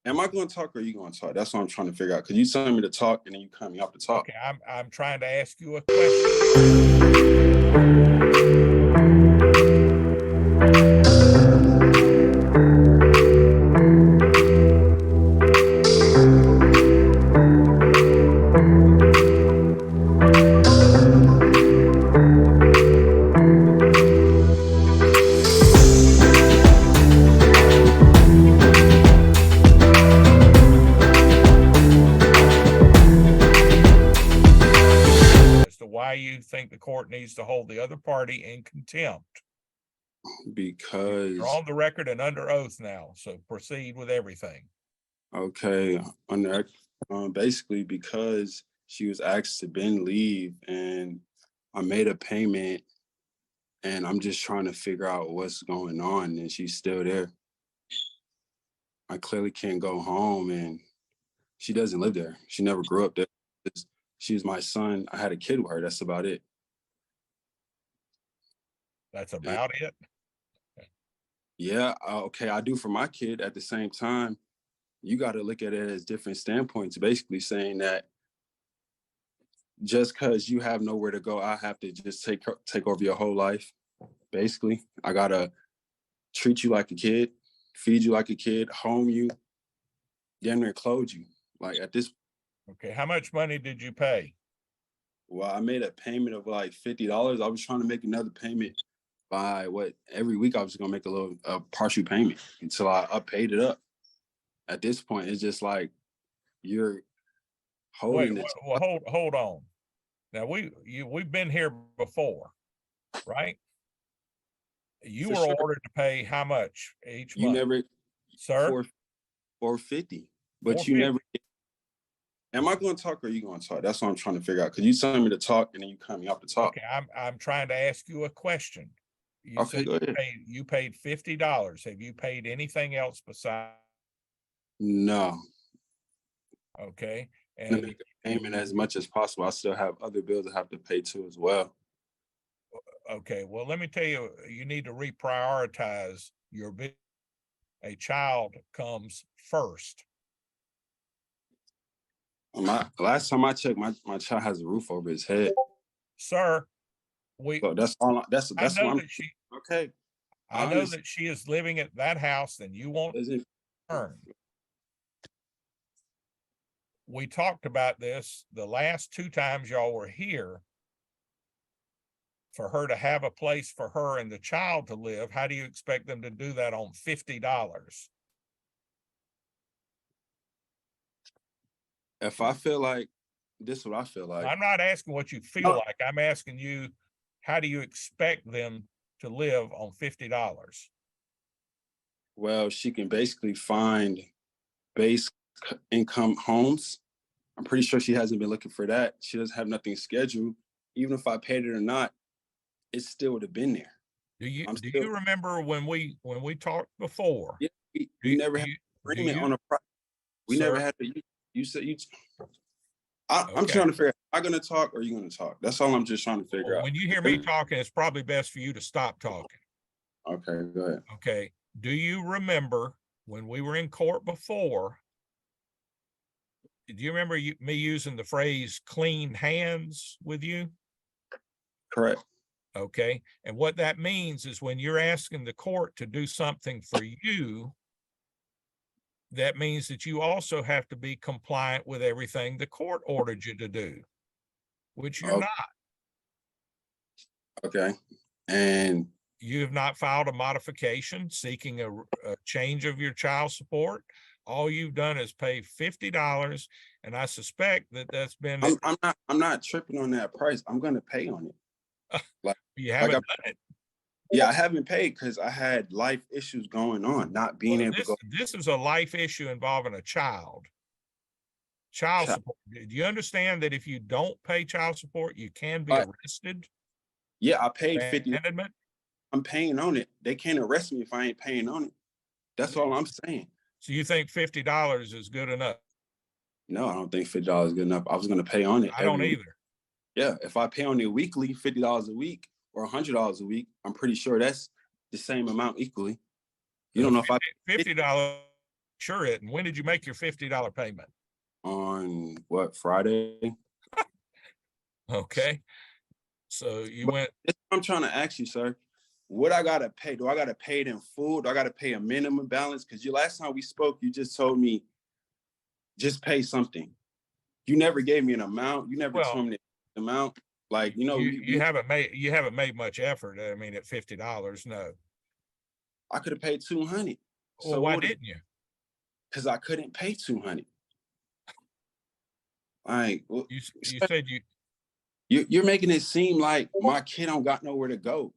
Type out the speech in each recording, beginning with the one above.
Am I going to talk or are you going to talk? That's what I'm trying to figure out. Because you telling me to talk and then you cut me off to talk. Okay, I'm trying to ask you a question. As to why you think the court needs to hold the other party in contempt. Because You're on the record and under oath now, so proceed with everything. okay, basically because she was asked to bend leave and I made a payment and I'm just trying to figure out what's going on and she's still there. I clearly can't go home and she doesn't live there. She never grew up there. She was my son. I had a kid with her. That's about it. That's about it. Yeah, okay, I do for my kid. At the same time, you got to look at it as different standpoints, basically saying that just because you have nowhere to go, I have to just take over your whole life. Basically, I got to treat you like a kid, feed you like a kid, home you, damn near clothe you. Like at this. Okay, how much money did you pay? Well, I made a payment of like $50. I was trying to make another payment by every week I was gonna make a partial payment until I paid it up. At this point, it's just like you're holding it. Well, hold on. Now we've been here before, right? You were ordered to pay how much each month? You never, sir? $450, but you never. Am I going to talk or are you going to talk? That's what I'm trying to figure out. Because you telling me to talk and then you cut me off to talk. Okay, I'm trying to ask you a question. You okay, go ahead. You paid $50. Have you paid anything else besides? No. Okay. And make a payment as much as possible. I still have other bills I have to pay too as well. Okay, well, let me tell you, you need to reprioritize your bill. A child comes first. Last time I checked, my child has a roof over his head. Sir, so that's all. That's I know what that she. Okay. I know that she is living at that house, and you won't return. We talked about this the last 2 times y'all were here. For her to have a place for her and the child to live, how do you expect them to do that on $50? If I feel like this is what I feel like. I'm not asking what you feel like. I'm asking you, how do you expect them to live on $50? Well, she can basically find base income homes. I'm pretty sure she hasn't been looking for that. She doesn't have nothing scheduled. Even if I paid it or not, it still would have been there. Do you remember when we talked before? Yeah, we never had an agreement on a price. We never had to. You said you. I'm trying to figure out, am I going to talk or are you going to talk? That's all I'm just trying to figure out. When you hear me talking, it's probably best for you to stop talking. Okay, go ahead. Okay. Do you remember when we were in court before? Do you remember me using the phrase clean hands with you? Correct. Okay. And what that means is when you're asking the court to do something for you, that means that you also have to be compliant with everything the court ordered you to do, which you're not. Okay. And you have not filed a modification seeking a change of your child support. All you've done is pay $50, and I suspect that that's been. I'm not tripping on that price. I'm going to pay on it. Like you haven't done it. Yeah, I haven't paid because I had life issues going on, not being able to go. This is a life issue involving a child. Child support. Do you understand that if you don't pay child support, you can be arrested? Yeah, I paid $50. I'm paying on it. They can't arrest me if I ain't paying on it. That's all I'm saying. So you think $50 is good enough? No, I don't think $50 is good enough. I was going to pay on it. I don't either. Yeah, if I pay on it weekly, $50 a week or $100 a week, I'm pretty sure that's the same amount equally. You don't know if I $50 Sure it. And when did you make your $50 payment? On what, Friday? Okay. So you But went, I'm trying to ask you, sir, what I gotta pay? Do I gotta pay it in full? Do I gotta pay a minimum balance? Because you last time we spoke, you just told me just pay something. You never gave me an amount. You never well, told me the amount. Like, you haven't made much effort. I mean, at $50, no. I could have paid 200. Well, So why what? didn't you? Because I couldn't pay 200. Like, You said you're making it seem like my kid don't got nowhere to go.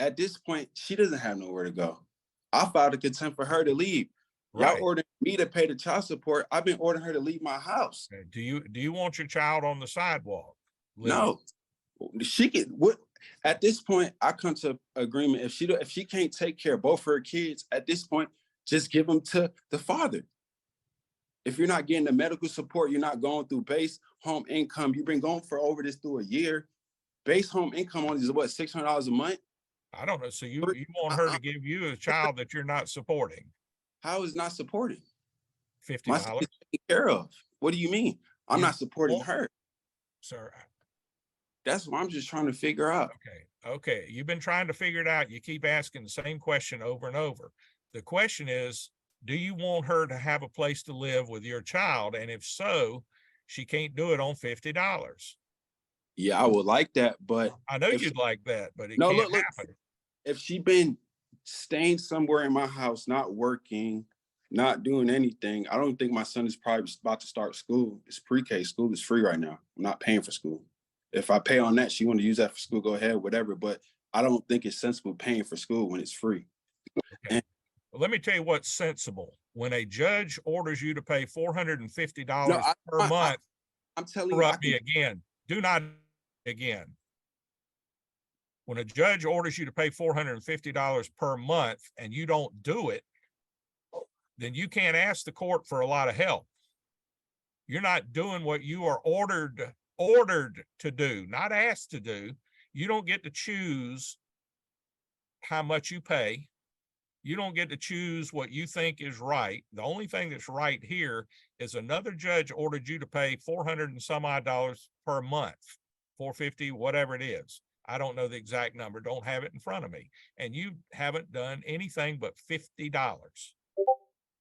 At this point, she doesn't have nowhere to go. I filed a contempt for her to leave. Y'all right. ordered me to pay the child support. I've been ordering her to leave my house. Do you want your child on the sidewalk? No, she can. What? At this point, I come to agreement. If she can't take care of both her kids, at this point, just give them to the father. If you're not getting the medical support, you're not going through base home income. You've been going for over this through a year. Base home income only is what, $600 a month? I don't know. So you want her to give you a child that you're not supporting? How is not supporting? My son $50. is taken care of. What do you mean? I'm not supporting her. Sir. That's what I'm just trying to figure out. Okay. You've been trying to figure it out. You keep asking the same question over and over. The question is, do you want her to have a place to live with your child? And if so, she can't do it on $50. Yeah, I would like that, but I know you'd like that, but it no, can't look, happen. if she been staying somewhere in my house, not working, not doing anything, I don't think my son is probably about to start school. It's pre-K. School is free right now. I'm not paying for school. If I pay on that, she want to use that for school, go ahead, whatever. But I don't think it's sensible paying for school when it's free. Okay. And Well, let me tell you what's sensible. When a judge orders you to pay $450 no, per month, I'm telling you, interrupt me again. Do not again. When a judge orders you to pay $450 per month and you don't do it, then you can't ask the court for a lot of help. You're not doing what you are ordered to do, not asked to do. You don't get to choose how much you pay. You don't get to choose what you think is right. The only thing that's right here is another judge ordered you to pay 400 and some odd dollars per month, 450, whatever it is. I don't know the exact number. Don't have it in front of me. And you haven't done anything but $50,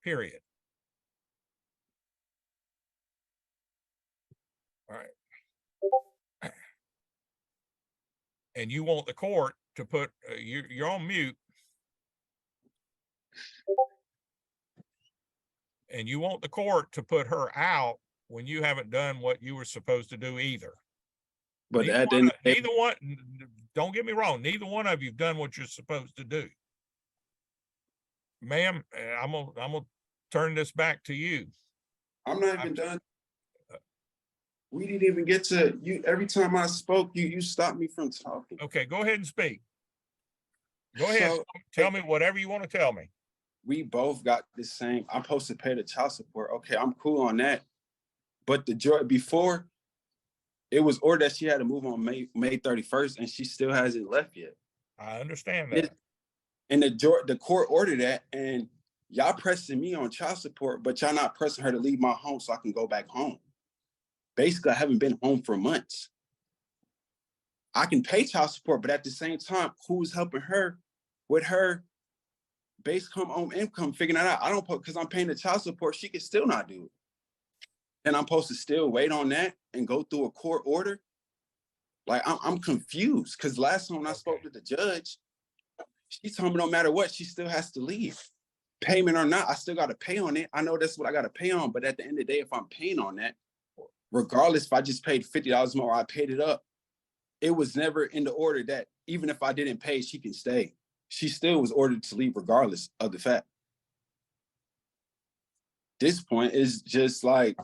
period. All right. And you want the court to put, you're on mute. And you want the court to put her out when you haven't done what you were supposed to do either. but Neither one, don't get me wrong, neither one of you've done what you're supposed to do. Ma'am, I'm gonna turn this back to you. I'm not even done. We didn't even get to you. Every time I spoke, you stopped me from talking. Okay, go ahead and speak. Go ahead. So, tell me whatever you want to tell me. We both got the same. I'm supposed to pay the child support. Okay, I'm cool on that. But the joy before, it was ordered that she had to move on May 31st, and she still hasn't left yet. I understand that. And the court ordered that, and y'all pressing me on child support, but y'all not pressing her to leave my home so I can go back home. Basically, I haven't been home for months. I can pay child support, but at the same time, who's helping her with her base home income, figuring that out? I don't, because I'm paying the child support, she can still not do it. And I'm supposed to still wait on that and go through a court order? Like, I'm confused, because last time when I spoke to the judge, she told me no matter what, she still has to leave. Payment or not, I still got to pay on it. I know that's what I got to pay on, but at the end of the day, if I'm paying on that, regardless if I just paid $50 more or I paid it up, it was never in the order that even if I didn't pay, she can stay. She still was ordered to leave regardless of the fact. This point is just like,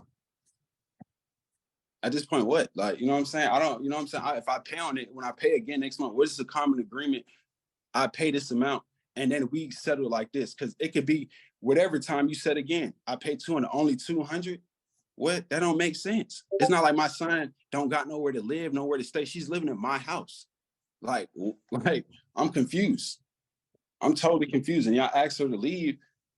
at this point, what? Like, you know what I'm saying? I don't, you know what I'm saying? If I pay on it, when I pay again next month, what is the common agreement? I pay this amount and then we settle like this. Cause it could be whatever time you said again, I pay 200, only 200. What? That don't make sense. It's not like my son don't got nowhere to live, nowhere to stay. She's living in my house. Like I'm confused. I'm totally confused. And y'all asked her to leave.